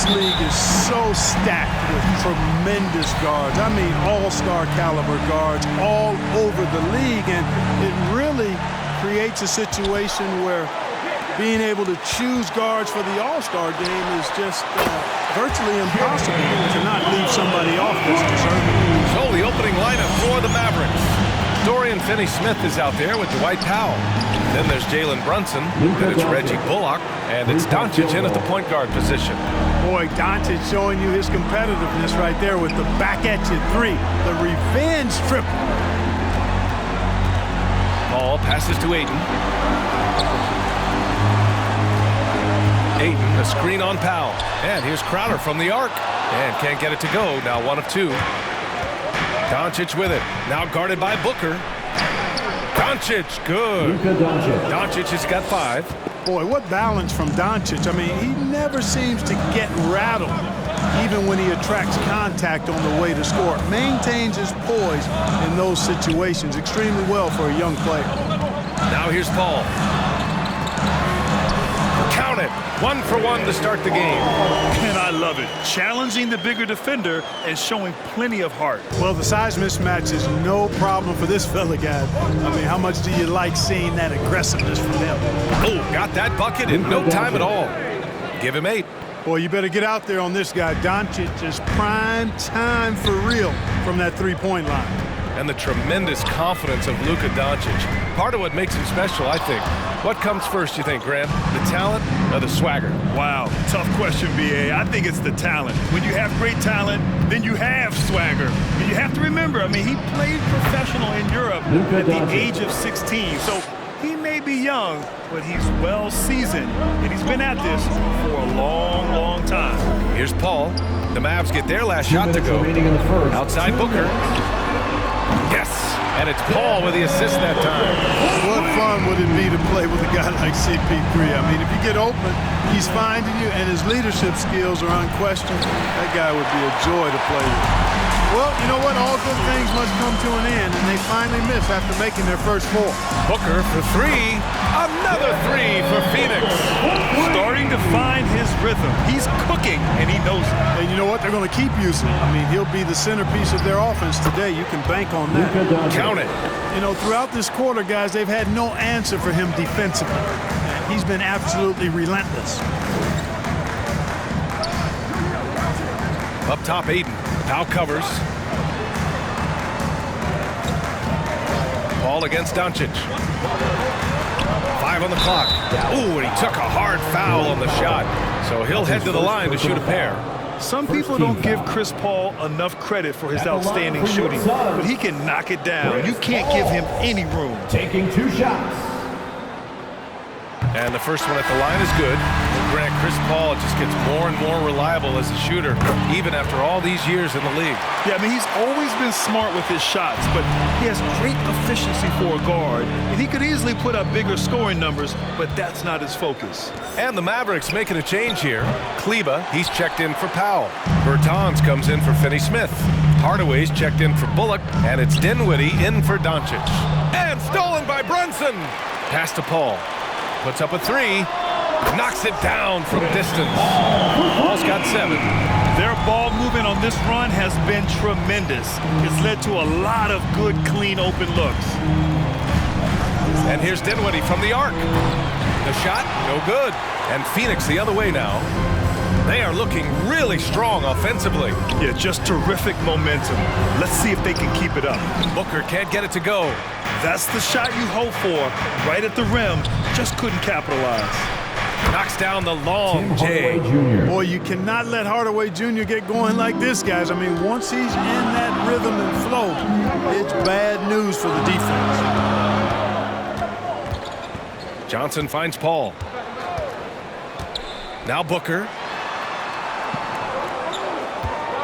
this league is so stacked with tremendous guards. I mean, all-star caliber guards all over the league, and it really creates a situation where being able to choose guards for the All-Star game is just virtually impossible to not leave somebody off that's deserving. So the opening lineup for the Mavericks. Dorian Finney-Smith is out there with Dwight Powell. Then there's Jalen Brunson, then it's Reggie Bullock, and it's Doncic in at the point guard position. Boy, Doncic showing you his competitiveness right there with the back-at-you three, the revenge triple. Ball passes to Ayton. Ayton, a screen on Powell. And here's Crowder from the arc. And can't get it to go. Now 1 of 2. Doncic with it. Now guarded by Booker. Doncic, good. Doncic has got 5. Boy, what balance from Doncic. I mean, he never seems to get rattled, even when he attracts contact on the way to score. Maintains his poise in those situations extremely well for a young player. Now here's Paul. Count it. 1 for 1 to start the game. And I love it. Challenging the bigger defender and showing plenty of heart. Well, the size mismatch is no problem for this fella, guy. I mean, how much do you like seeing that aggressiveness from him? Oh, got that bucket in no time at all. Give him 8. Boy, you better get out there on this guy. Doncic is prime time for real from that three-point line. And the tremendous confidence of Luka Doncic. Part of what makes him special, I think. What comes first, you think, Graham? The talent or the swagger? Wow, tough question, B.A. I think it's the talent. When you have great talent, then you have swagger. And you have to remember, I mean, he played professional in Europe at the age of 16. So he may be young, but he's well seasoned. And he's been at this for a long, long time. Here's Paul. The Mavs get their last shot to go. Outside Booker. Yes, and it's Paul with the assist that time. What fun would it be to play with a guy like CP3? I mean, if you get open, he's finding you, and his leadership skills are unquestioned. That guy would be a joy to play with. Well, you know what? All good things must come to an end, and they finally miss after making their first 4. Booker for 3. Another 3 for Phoenix. Starting to find his rhythm. He's cooking, and he knows it. And you know what? They're going to keep using him. I mean, he'll be the centerpiece of their offense today. You can bank on that. Count it. You know, throughout this quarter, guys, they've had no answer for him defensively. And he's been absolutely relentless. Up top, Ayton. Now covers. Ball against Doncic. 5 on the clock. Ooh, and he took a hard foul on the shot. So he'll head to the line to shoot a pair. Some people don't give Chris Paul enough credit for his outstanding shooting, but he can knock it down. You can't give him any room. Taking 2 shots. And the first one at the line is good. Grant, Chris Paul just gets more and more reliable as a shooter, even after all these years in the league. Yeah, I mean, he's always been smart with his shots, but he has great efficiency for a guard, and he could easily put up bigger scoring numbers, but that's not his focus. And the Mavericks making a change here. Kleba, he's checked in for Powell. Bertans comes in for Finney-Smith. Hardaway's checked in for Bullock, and it's Dinwiddie in for Doncic. And stolen by Brunson. Pass to Paul. Puts up a 3. Knocks it down from distance. Paul's got 7. Their ball movement on this run has been tremendous. It's led to a lot of good, clean, open looks. And here's Dinwiddie from the arc. The shot, no good. And Phoenix the other way now. They are looking really strong offensively. Yeah, just terrific momentum. Let's see if they can keep it up. Booker can't get it to go. That's the shot you hope for. Right at the rim, just couldn't capitalize. Knocks down the long J. Boy, you cannot let Hardaway Jr. get going like this, guys. I mean, once he's in that rhythm and flow, it's bad news for the defense. Johnson finds Paul. Now Booker.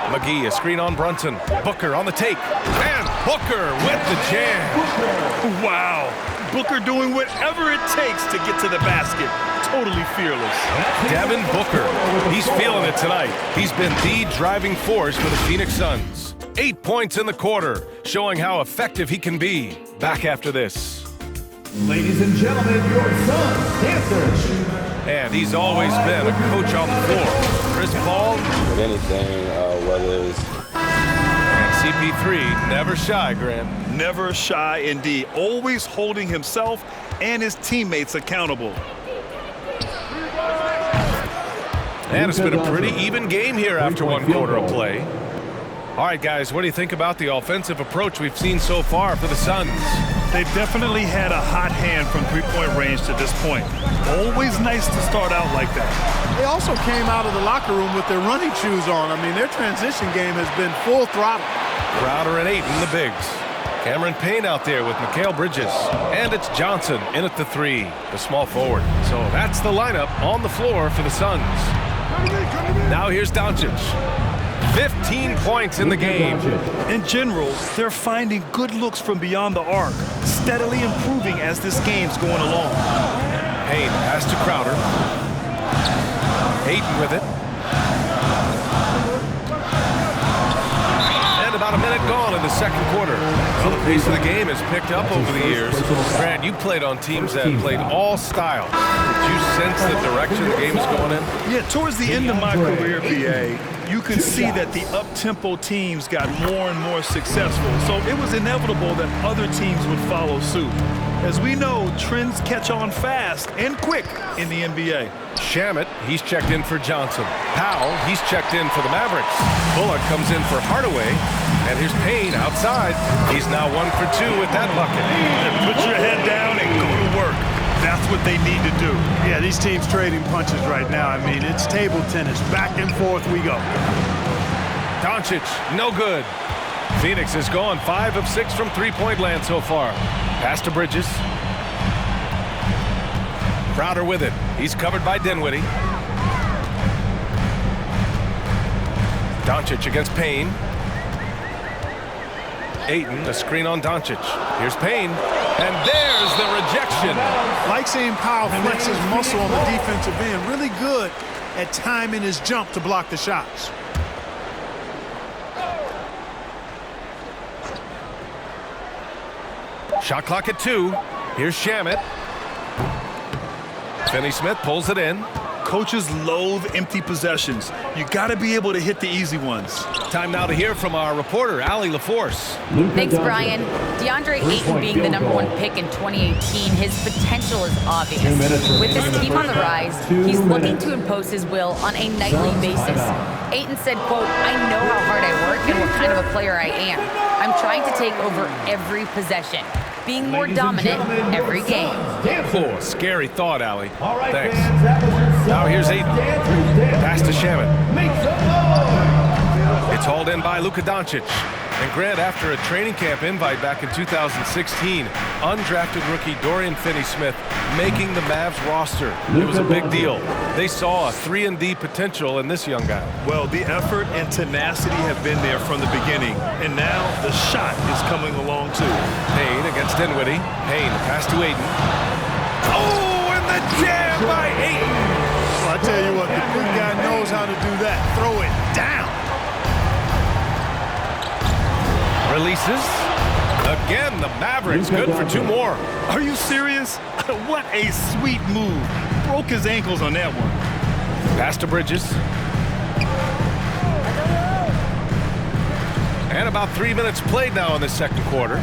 McGee, a screen on Brunson. Booker on the take. And Booker with the jam. Wow. Booker doing whatever it takes to get to the basket. Totally fearless. Devin Booker. He's feeling it tonight. He's been the driving force for the Phoenix Suns. 8 points in the quarter, showing how effective he can be. Back after this. Ladies and gentlemen, your Suns dancers. And he's always been a coach on the floor. Chris Paul of anything, whether it's... And CP3, never shy, Grant. Never shy indeed. Always holding himself and his teammates accountable. And it's been a pretty even game here after one quarter of play. All right, guys, what do you think about the offensive approach we've seen so far for the Suns? They've definitely had a hot hand from three-point range to this point. Always nice to start out like that. They also came out of the locker room with their running shoes on. I mean, their transition game has been full throttle. Crowder and Ayton, the bigs. Cameron Payne out there with Mikal Bridges. And it's Johnson in at the 3, the small forward. So that's the lineup on the floor for the Suns. Now here's Doncic. 15 points in the game. In general, they're finding good looks from beyond the arc, steadily improving as this game's going along. Payne pass to Crowder. Ayton with it. And about a minute gone in the second quarter. Well, the pace of the game has picked up over the years. Grant, you played on teams that played all styles. Did you sense the direction the game is going in? Yeah, towards the end of my career, BA, you could see that the up-tempo teams got more and more successful. So it was inevitable that other teams would follow suit. As we know, trends catch on fast and quick in the NBA. Shamet, he's checked in for Johnson. Powell, he's checked in for the Mavericks. Bullock comes in for Hardaway. And here's Payne outside. He's now 1 for 2 with that bucket. Put your head down and go to work. That's what they need to do. Yeah, these teams trading punches right now. I mean, it's table tennis. Back and forth we go. Doncic, no good. Phoenix has gone 5 of 6 from three-point land so far. Pass to Bridges. Crowder with it. He's covered by Dinwiddie. Doncic against Payne. Ayton, a screen on Doncic. Here's Payne. And there's the rejection. Like seeing Powell flex his muscle on the defensive end. Really good at timing his jump to block the shots. Shot clock at 2. Here's Shamet. Finney Smith pulls it in. Coaches loathe empty possessions. You got to be able to hit the easy ones. Time now to hear from our reporter, Allie LaForce. Thanks, Brian. DeAndre Ayton being the #1 pick in 2018, his potential is obvious. With this team on the rise, he's looking to impose his will on a nightly basis. Ayton said, quote, "I know how hard I work and what kind of a player I am. I'm trying to take over every possession, being more dominant every game." Oh, scary thought, Allie. Thanks. Now here's Ayton. Pass to Shamet. It's hauled in by Luka Doncic. And Grant, after a training camp invite back in 2016, undrafted rookie Dorian Finney-Smith making the Mavs roster. It was a big deal. They saw a 3-and-D potential in this young guy. Well, the effort and tenacity have been there from the beginning. And now the shot is coming along too. Payne against Dinwiddie. Payne, pass to Ayton. Oh, and the jam by Ayton. Well, I tell you what, the big guy knows how to do that. Throw it down. Releases. Again, the Mavericks good for 2 more. Are you serious? What a sweet move. Broke his ankles on that one. Pass to Bridges. And about 3 minutes played now in the second quarter.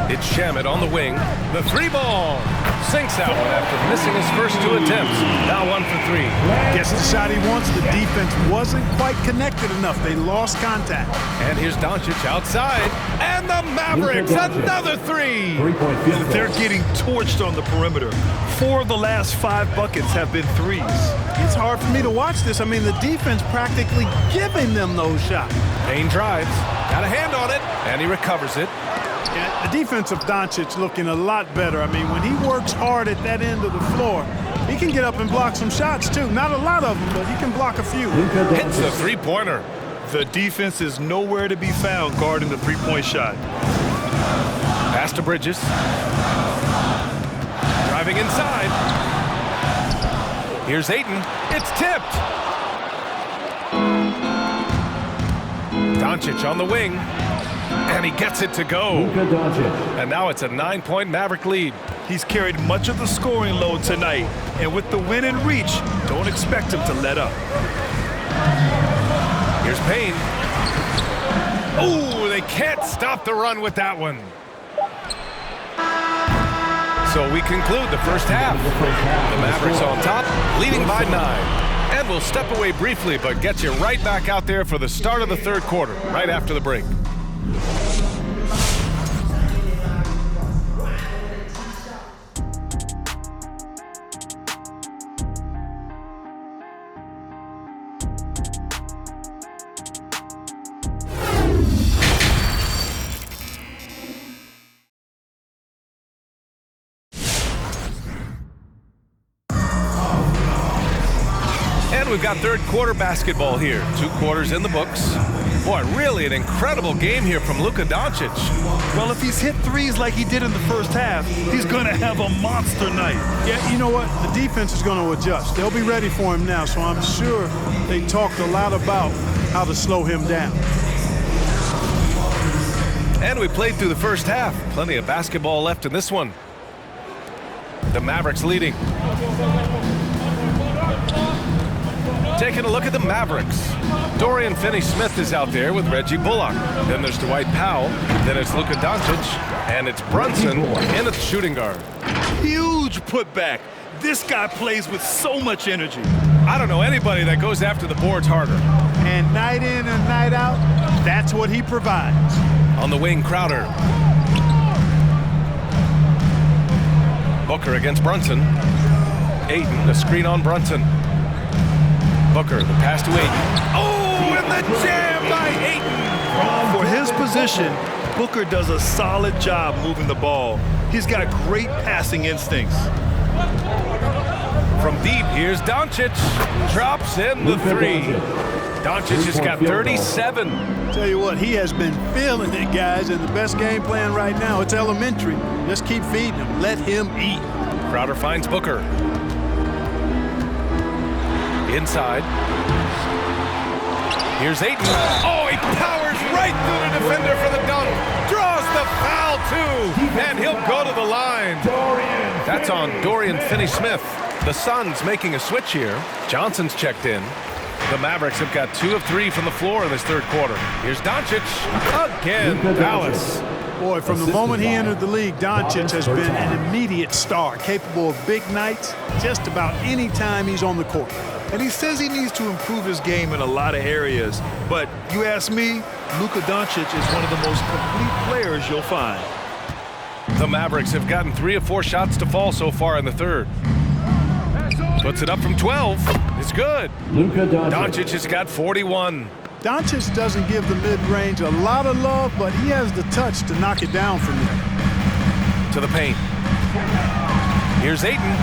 It's Shamet on the wing. The 3-ball. Sinks that one after missing his first 2 attempts. Now 1 for 3. Gets the shot he wants. The defense wasn't quite connected enough. They lost contact. And here's Doncic outside. And the Mavericks, another 3. They're getting torched on the perimeter. 4 of the last 5 buckets have been threes. It's hard for me to watch this. I mean, the defense practically giving them those shots. Payne drives. Got a hand on it. And he recovers it. Yeah, the defense of Doncic looking a lot better. I mean, when he works hard at that end of the floor, he can get up and block some shots, too. Not a lot of them, but he can block a few. Hits the 3-pointer. The defense is nowhere to be found guarding the 3-point shot. Pass to Bridges. Driving inside. Here's Ayton. It's tipped. Doncic on the wing. And he gets it to go. And now it's a 9-point Maverick lead. He's carried much of the scoring load tonight. And with the win in reach, don't expect him to let up. Here's Payne. Oh, they can't stop the run with that one. So we conclude the first half. The Mavericks on top, leading by 9. And we'll step away briefly, but get you right back out there for the start of the third quarter, right after the break. We've got third quarter basketball here. 2 quarters in the books. Boy, really an incredible game here from Luka Doncic. Well, if he's hit threes like he did in the first half, he's going to have a monster night. Yeah, you know what? The defense is going to adjust. They'll be ready for him now, so I'm sure they talked a lot about how to slow him down. And we played through the first half. Plenty of basketball left in this one. The Mavericks leading. Taking a look at the Mavericks. Dorian Finney-Smith is out there with Reggie Bullock. Then there's Dwight Powell. Then it's Luka Doncic. And it's Brunson in at the shooting guard. Huge putback. This guy plays with so much energy. I don't know anybody that goes after the boards harder. And night in and night out, that's what he provides. On the wing, Crowder. Booker against Brunson. Ayton, the screen on Brunson. Booker, the pass to Ayton. Oh, and the jam by Ayton! For his position, Booker does a solid job moving the ball. He's got great passing instincts. From deep, here's Doncic. Drops in the 3. Doncic has got 37. Tell you what, he has been feeling it, guys, and the best game plan right now, it's elementary. Just keep feeding him. Let him eat. Crowder finds Booker. Inside. Here's Ayton. Oh, he powers right through the defender for the dunk. Draws the foul, too. And he'll go to the line. That's on Dorian Finney-Smith. The Suns making a switch here. Johnson's checked in. The Mavericks have got 2 of 3 from the floor in this third quarter. Here's Doncic. Again, Dallas. Boy, from the moment he entered the league, Doncic has been an immediate star, capable of big nights just about any time he's on the court. And he says he needs to improve his game in a lot of areas. But you ask me, Luka Doncic is one of the most complete players you'll find. The Mavericks have gotten 3 of 4 shots to fall so far in the third. Puts it up from 12. It's good. Luka Doncic has got 41. Doncic doesn't give the mid-range a lot of love, but he has the touch to knock it down from there. To the paint. Here's Ayton.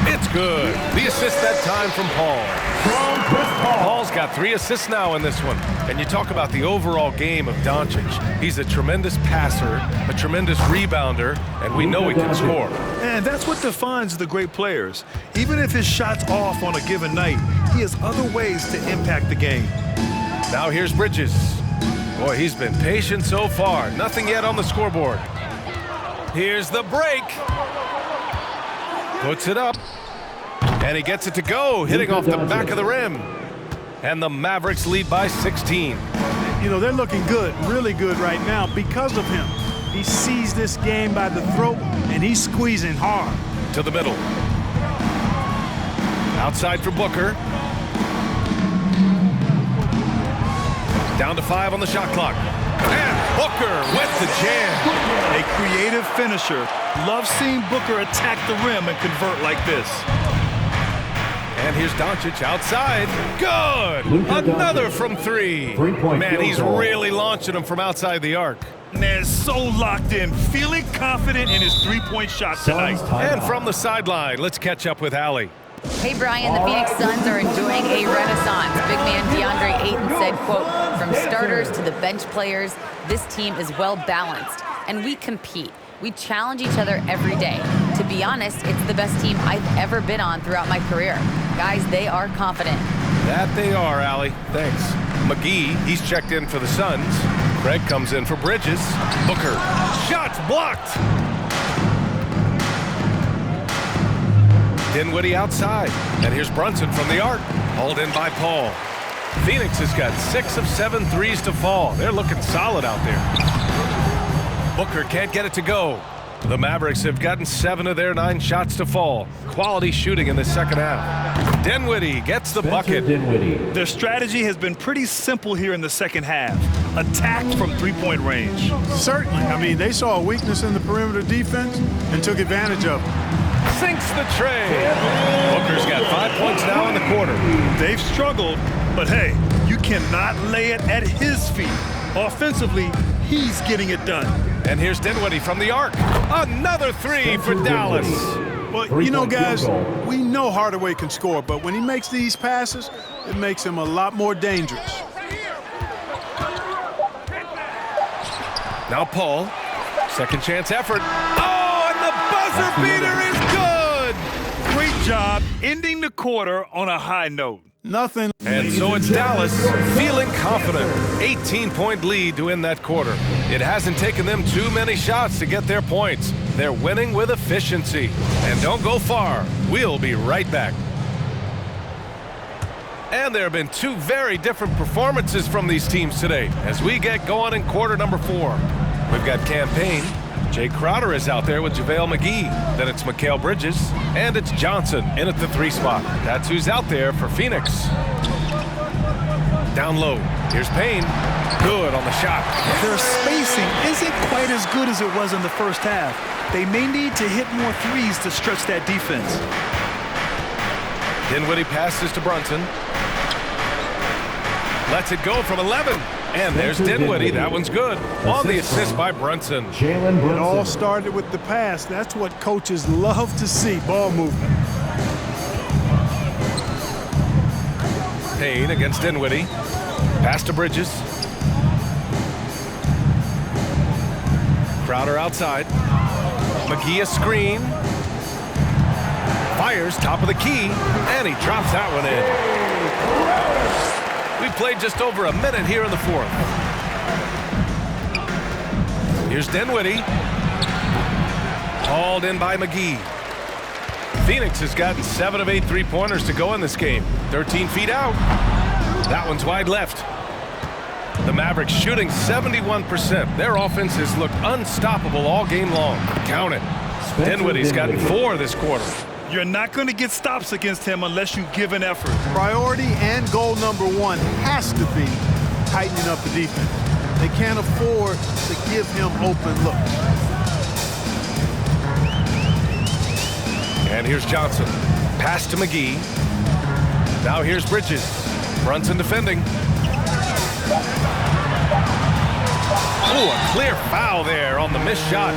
It's good. The assist that time from Paul. Paul's got 3 assists now in this one. And you talk about the overall game of Doncic. He's a tremendous passer, a tremendous rebounder, and we know he can score. And that's what defines the great players. Even if his shot's off on a given night, he has other ways to impact the game. Now here's Bridges. Boy, he's been patient so far. Nothing yet on the scoreboard. Here's the break. Puts it up. And he gets it to go, hitting off the back of the rim. And the Mavericks lead by 16. You know, they're looking good, really good right now because of him. He sees this game by the throat, and he's squeezing hard. To the middle. Outside for Booker. Down to 5 on the shot clock. And Booker with the jam. A creative finisher. Love seeing Booker attack the rim and convert like this. And here's Doncic outside. Good! Another from 3. Man, he's really launching them from outside the arc. Man, so locked in, feeling confident in his three-point shot tonight. And from the sideline, let's catch up with Allie. Hey, Brian, the Phoenix Suns are enjoying a renaissance. Big man DeAndre Ayton said, quote, "From starters to the bench players, this team is well-balanced, and we compete. We challenge each other every day. To be honest, it's the best team I've ever been on throughout my career. Guys, they are confident." That they are, Allie. Thanks. McGee, he's checked in for the Suns. Craig comes in for Bridges. Booker, shots blocked. Dinwiddie outside. And here's Brunson from the arc. Hauled in by Paul. Phoenix has got 6 of 7 threes to fall. They're looking solid out there. Booker can't get it to go. The Mavericks have gotten 7 of their 9 shots to fall. Quality shooting in the second half. Dinwiddie gets the bucket. Their strategy has been pretty simple here in the second half. Attack from three-point range. Certainly. I mean, they saw a weakness in the perimeter defense and took advantage of it. Sinks the tray. Booker's got 5 points now in the quarter. They've struggled, but hey, you cannot lay it at his feet. Offensively, he's getting it done. And here's Dinwiddie from the arc. Another 3 for Dallas. Well, you know, guys, we know Hardaway can score, but when he makes these passes, it makes him a lot more dangerous. Now Paul, second chance effort. Oh, and the buzzer beater is good! Great job ending the quarter on a high note. Nothing. And so it's Dallas feeling confident. 18-point lead to win that quarter. It hasn't taken them too many shots to get their points. They're winning with efficiency. And don't go far. We'll be right back. And there have been 2 very different performances from these teams today as we get going in quarter number 4. We've got Campaign. Jay Crowder is out there with JaVale McGee. Then it's Mikal Bridges. And it's Johnson in at the 3 spot. That's who's out there for Phoenix. Down low. Here's Payne. Good on the shot. Their spacing isn't quite as good as it was in the first half. They may need to hit more threes to stretch that defense. Dinwiddie passes to Brunson. Lets it go from 11. And there's Dinwiddie. That one's good. On the assist by Brunson. It all started with the pass. That's what coaches love to see, ball movement. Payne against Dinwiddie. Pass to Bridges. Crowder outside. McGee a screen. Fires top of the key. And he drops that one in. We played just over a minute here in the 4th. Here's Dinwiddie. Hauled in by McGee. Phoenix has gotten 7 of 8 3-pointers to go in this game. 13 feet out. That one's wide left. The Mavericks shooting 71%. Their offense has looked unstoppable all game long. Count it. Dinwiddie's gotten 4 this quarter. You're not going to get stops against him unless you give an effort. Priority and goal number 1 has to be tightening up the defense. They can't afford to give him open looks. And here's Johnson. Pass to McGee. Now here's Bridges. Brunson defending. Oh, a clear foul there on the missed shot.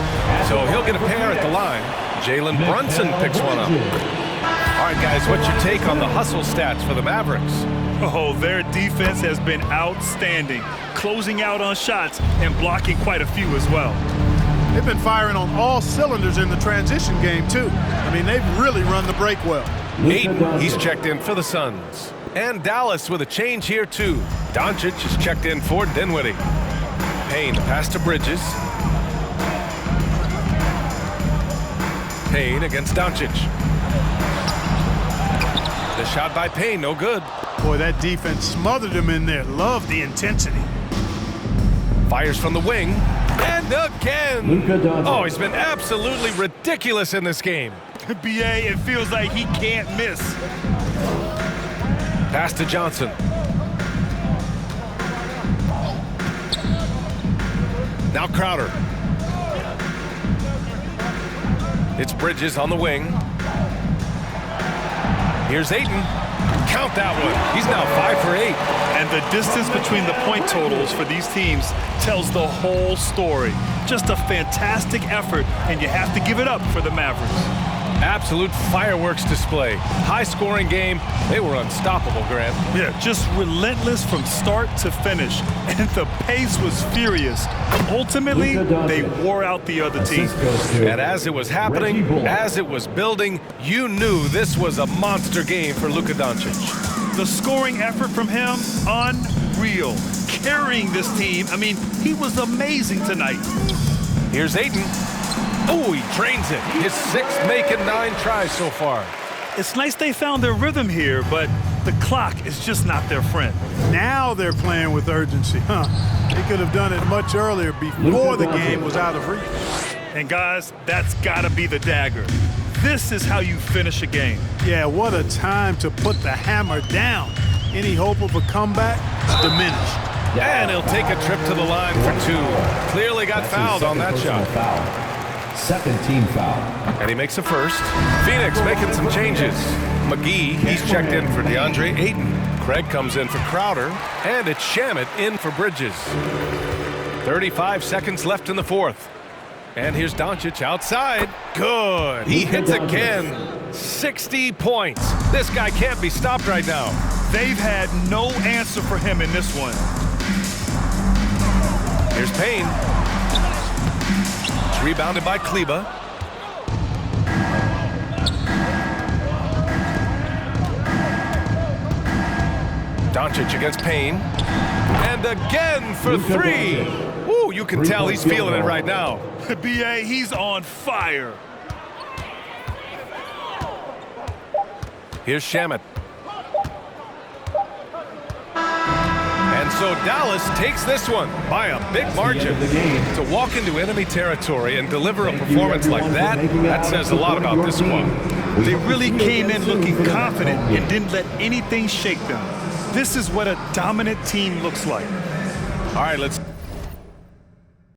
So he'll get a pair at the line. Jalen Brunson picks one up. All right, guys, what's your take on the hustle stats for the Mavericks? Oh, their defense has been outstanding, closing out on shots and blocking quite a few as well. They've been firing on all cylinders in the transition game, too. I mean, they've really run the break well. Ayton, he's checked in for the Suns. And Dallas with a change here, too. Doncic is checked in for Dinwiddie. Payne, pass to Bridges. Payne against Doncic. The shot by Payne, no good. Boy, that defense smothered him in there. Love the intensity. Fires from the wing. And again. Oh, he's been absolutely ridiculous in this game. BA, it feels like he can't miss. Pass to Johnson. Now Crowder. It's Bridges on the wing. Here's Ayton. Count that one. He's now 5 for 8. And the distance between the point totals for these teams tells the whole story. Just a fantastic effort, and you have to give it up for the Mavericks. Absolute fireworks display. High-scoring game. They were unstoppable, Grant. Yeah, just relentless from start to finish. And the pace was furious. Ultimately, they wore out the other team. And as it was happening, as it was building, you knew this was a monster game for Luka Doncic. The scoring effort from him, unreal. Carrying this team, I mean, he was amazing tonight. Here's Ayton. Oh, he drains it. His 6th make in 9 tries so far. It's nice they found their rhythm here, but the clock is just not their friend. Now they're playing with urgency, huh? They could have done it much earlier before the game was out of reach. And guys, that's gotta be the dagger. This is how you finish a game. Yeah, what a time to put the hammer down. Any hope of a comeback is diminished. And he'll take a trip to the line for 2. Clearly got fouled on that shot. Second team foul. And he makes a first. Phoenix making some changes. McGee, he's checked in for DeAndre Ayton. Craig comes in for Crowder. And it's Shamet in for Bridges. 35 seconds left in the fourth. And here's Doncic outside. Good. He hits again. 60 points. This guy can't be stopped right now. They've had no answer for him in this one. Here's Payne. It's rebounded by Kleba. Doncic against Payne. And again for 3. Ooh, you can tell he's feeling it right now. B.A., he's on fire. Here's Shamet. And so Dallas takes this one by a big margin. To walk into enemy territory and deliver a performance like that says a lot about this squad. They really came in looking confident and didn't let anything shake them. This is what a dominant team looks like. All right, let's